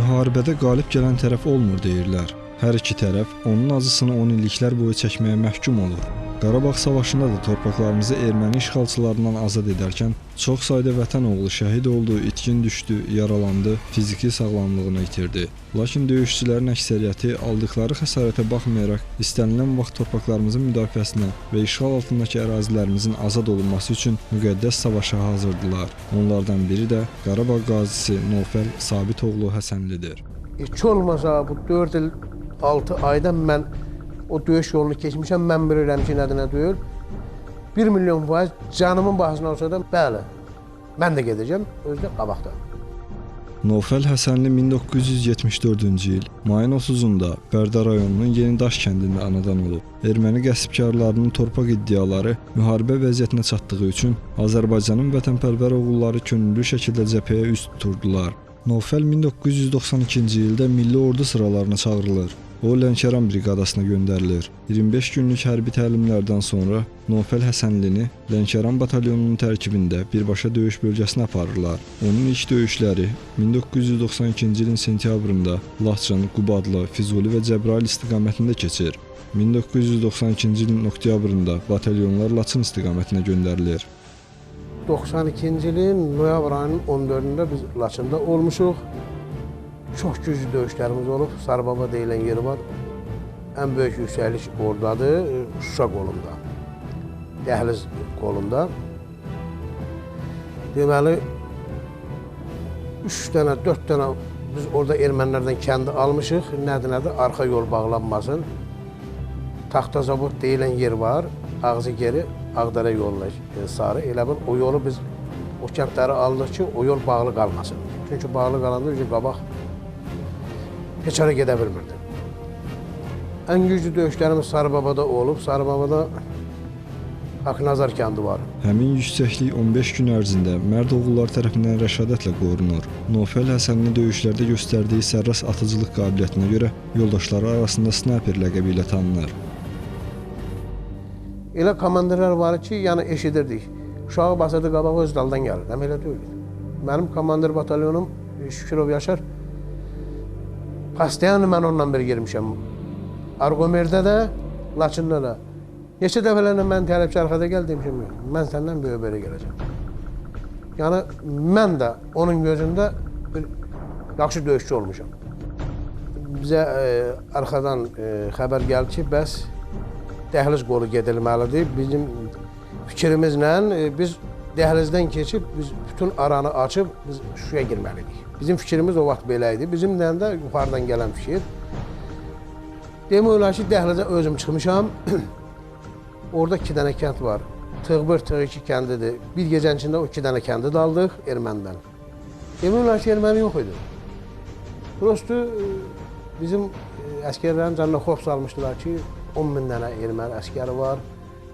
Müharibədə qalib gələn tərəf olmur deyirlər. Hər iki tərəf onun acısını 10 illiklər boyu çəkməyə məhkum olur. Qarabağ savaşında da torpaqlarımızı erməni işğalçılarından azad edərkən çox sayda vətən oğlu şəhid oldu, itkin düşdü, yaralandı, fiziki sağlamlığını itirdi. Lakin döyüşçülərin əksəriyyəti aldıqları xəsarətə baxmayaraq istənilən vaxt torpaqlarımızın müdafiəsinə və işğal altındakı ərazilərimizin azad olunması üçün müqəddəs savaşa hazırdılar. Onlardan biri də Qarabağ qazisi Nofəl Sabitoğlu Həsənlidir. Heç olmasa bu 4 il 6 ayda mən o döyüş yolunu keçmişəm, mən bilirəm ki, nədir, nə deyil. 1 milyon faiz canımın bahasına olsa da, bəli, mən də gedəcəm, özü də qabaqda. Nofəl Həsənli 1974-cü il mayın 30-da Bərdə rayonunun Yenidaş kəndində anadan olub. Erməni qəsbkarlarının torpaq iddiaları müharibə vəziyyətinə çatdığı üçün Azərbaycanın vətənpərvər oğulları könüllü şəkildə cəbhəyə üst tuturdular. Nofəl 1992-ci ildə Milli Ordu sıralarına çağırılır. O, Lənkəran briqadasına göndərilir. 25 günlük hərbi təlimlərdən sonra Nofəl Həsənlini Lənkəran batalyonunun tərkibində birbaşa döyüş bölgəsinə aparırlar. Onun ilk döyüşləri 1992-ci ilin sentyabrında Laçın, Qubadlı, Füzuli və Cəbrayıl istiqamətində keçir. 1992-ci ilin oktyabrında batalyonlar Laçın istiqamətinə göndərilir. 92-ci ilin noyabr ayının 14-də biz Laçında olmuşuq. Çox güclü döyüşlərimiz olub. Sarıbaba deyilən yeri var. Ən böyük yüksəliş oradadır, Şuşa qolunda, Dəhliz qolunda. Deməli, 3 dənə, 4 dənə biz orada ermənilərdən kəndi almışıq. Nədir, arxa yol bağlanmasın. Taxtazavod deyilən yer var, ağzı geri Ağdərə yoluna sarı. Elə bil o yolu biz o kəndləri aldıq ki, o yol bağlı qalmasın. Çünki bağlı qalanda qabaq heç ara gedə bilmirdi. Ən güclü döyüşlərimiz Sarıbabada olub. Sarıbabada Aknazar kəndi var. Həmin yüksəklik 15 gün ərzində mərd oğullar tərəfindən rəşadətlə qorunur. Nofəl Həsənli döyüşlərdə göstərdiyi sərras atıcılıq qabiliyyətinə görə yoldaşları arasında sniper ləqəbi ilə tanınır. Elə komandirlər var ki, yəni eşidirdik. Uşağı basırdı, qabağı öz daldan gəlir. Həm elə deyil. Mənim komandir batalyonum Şükürov Yaşar. Pastayanı mən onunla bir girmişəm. Argomerdə də, Laçında da. Neçə dəfələrlə mən tələbçi arxada gəl demişəm, mən səndən böyə-böyə gələcəm. Yəni, mən də onun gözündə bir yaxşı döyüşçü olmuşam. Bizə arxadan xəbər gəldi ki, bəs Dəhliz qolu gedilməlidir. Bizim fikrimizlə biz dəhlizdən keçib, biz bütün aranı açıb, biz Şuşaya girməliydik. Bizim fikrimiz o vaxt belə idi. Bizimlə də yuxarıdan gələn fikir. Demək olar ki, dəhlizə özüm çıxmışam. Orada 2 dənə kənd var. Tığbır, Tığ2 kəndidir. Bir gecənin içində o 2 dənə kəndi də aldıq ermənidən. Demək olar ki, erməni yox idi. Prosto bizim əskərlərin canına xof salmışdılar ki, 10 min dənə erməni əskəri var,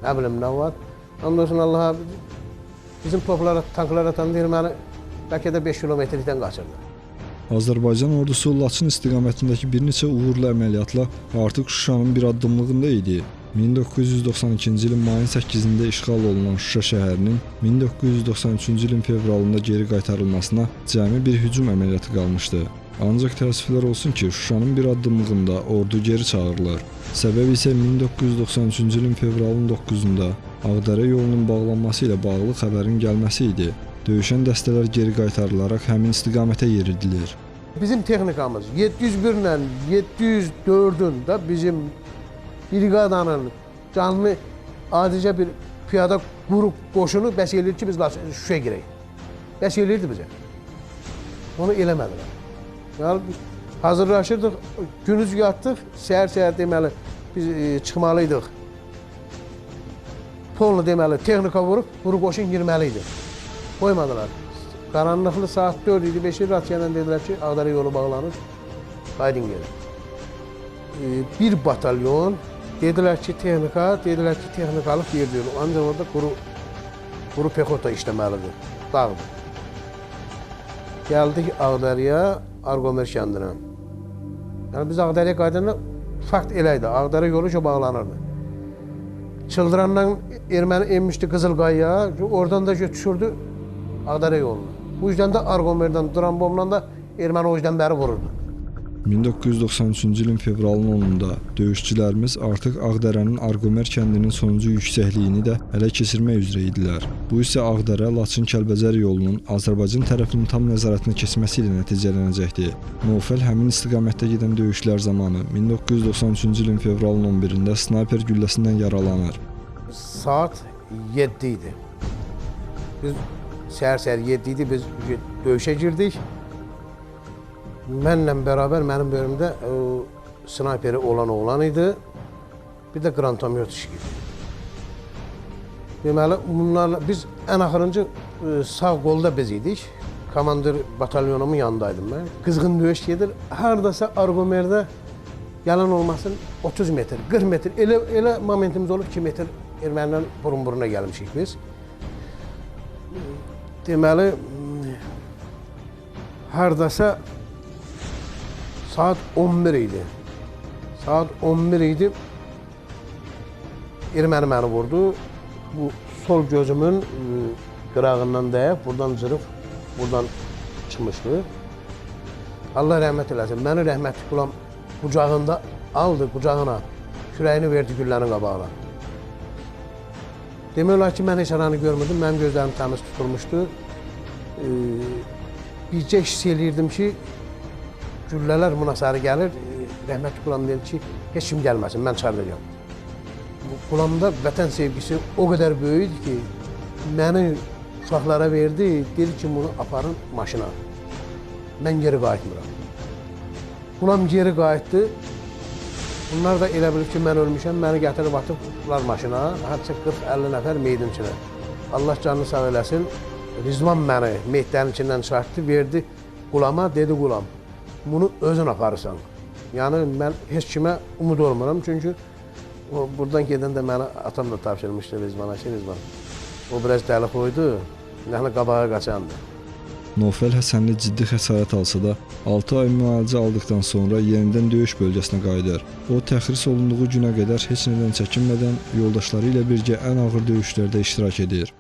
nə bilim nə var. Ondan sonra Allaha bizim toplara, tanklara tanıdı erməni bəlkə də 5 kilometrlikdən qaçırdı. Azərbaycan ordusu Laçın istiqamətindəki bir neçə uğurlu əməliyyatla artıq Şuşanın bir addımlığında idi. 1992-ci ilin mayın 8-də işğal olunan Şuşa şəhərinin 1993-cü ilin fevralında geri qaytarılmasına cəmi bir hücum əməliyyatı qalmışdı. Ancaq təəssüflər olsun ki, Şuşanın bir addımlığında ordu geri çağırılır. Səbəb isə 1993-cü ilin fevralın 9-da Ağdərə yolunun bağlanması ilə bağlı xəbərin gəlməsi idi. Döyüşən dəstələr geri qaytarılaraq həmin istiqamətə yeridilir. Bizim texnikamız 701 ilə 704-ün də bizim briqadanın canlı adicə bir piyada qrup qoşunu bəs eləyir ki, biz Şuşaya girək. Bəs eləyirdi bizə. Onu eləmədilər. Yəni, hazırlaşırdıq, günüz yatdıq, səhər-səhər deməli, biz çıxmalıydıq. Polnu deməli, texnika vurub, quru qoşun girməliydi. Qoymadılar. Qaranlıqlı saat 4 idi, 5 il rasiyadan dedilər ki, Ağdərə yolu bağlanır, qaydın gelir. Bir batalyon, dedilər ki, texnikalıq yer deyil. Ancaq orada quru pexota işləməlidir, dağdır. Gəldik Ağdərəyə, Argomer kəndinə. Yəni, biz Ağdərəyə qaydanda fakt eləydi, Ağdərə yolu bağlanırdı. Çıldırandan erməni enmişdi Qızılqayıya, oradan da düşürdü Ağdərə yoluna. Bu yüzden de Argomer'den duran bombla da erməni o yüzden beri vururdu. 1993-cü ilin fevralın 10-da döyüşçülərimiz artıq Ağdərənin Arqomer kəndinin sonuncu yüksəkliyini də ələ keçirmək üzrə idilər. Bu isə Ağdərə-Laçın-Kəlbəcər yolunun Azərbaycan tərəfinin tam nəzarətinə keçməsi ilə nəticələnəcəkdi. Nofel həmin istiqamətdə gedən döyüşlər zamanı 1993-cü ilin fevralın 11-də snayper gülləsindən yaralanır. Saat 7 idi. Biz səhər 7 idi, biz döyüşə girdik. Mənlə bərabər mənim bölümdə snayperi olan oğlan idi. Bir də qrantomyot işi. Deməli, bunlarla biz ən axırıncı sağ qolda biz idik. Komandir batalyonumun yanındaydım mən. Qızğın döyüş gedir. Hardasa Arqomerdə yalan olmasın 30 metr, 40 metr. Elə momentimiz olub 2 metr erməninin burun-buruna gəlmişik biz. Deməli, hardasa saat 11 idi. Saat 11 idi. Erməni məni vurdu. Bu sol gözümün qırağından dəyib, buradan cırıb, buradan çıxmışdı. Allah rəhmət eləsin. Məni rəhmətli qulam qucağında aldı, qucağına. Kürəyini verdi güllənin qabağına. Demək olar ki, mən heç aranı görmürdüm. Mənim gözlərim təmiz tutulmuşdu. Bircə hiss eləyirdim ki, güllələr buna sarı gəlir, rəhmətli qulam deyir ki, heç kim gəlməsin, mən çağıracağım. Qulamda vətən sevgisi o qədər böyüydü ki, məni uşaqlara verdi, dedi ki, bunu aparın maşına. Mən geri qayıtmıram. Qulam geri qayıtdı. Bunlar da elə bilir ki, mən ölmüşəm, məni gətirib atıblar maşına, hədsə 40-50 nəfər meydinçilər. Allah canını sağ eləsin, Rizvan məni meydlərin içindən çıxartdı, verdi qulama, dedi qulam. Bunu özün aparırsan. Yəni, mən heç kimə umud olmuram. Çünki buradan gedəndə mənə atam da tapşırmışdı Rizvana ki, Rizvan. O biraz dəli qoydu, yəni qabağa qaçandı. Nofel Həsənli ciddi xəsarət alsa da 6 ay müalicə aldıqdan sonra yenidən döyüş bölgəsinə qayıdır. O, təxris olunduğu günə qədər heç nədən çəkinmədən yoldaşları ilə birgə ən ağır döyüşlərdə iştirak edir.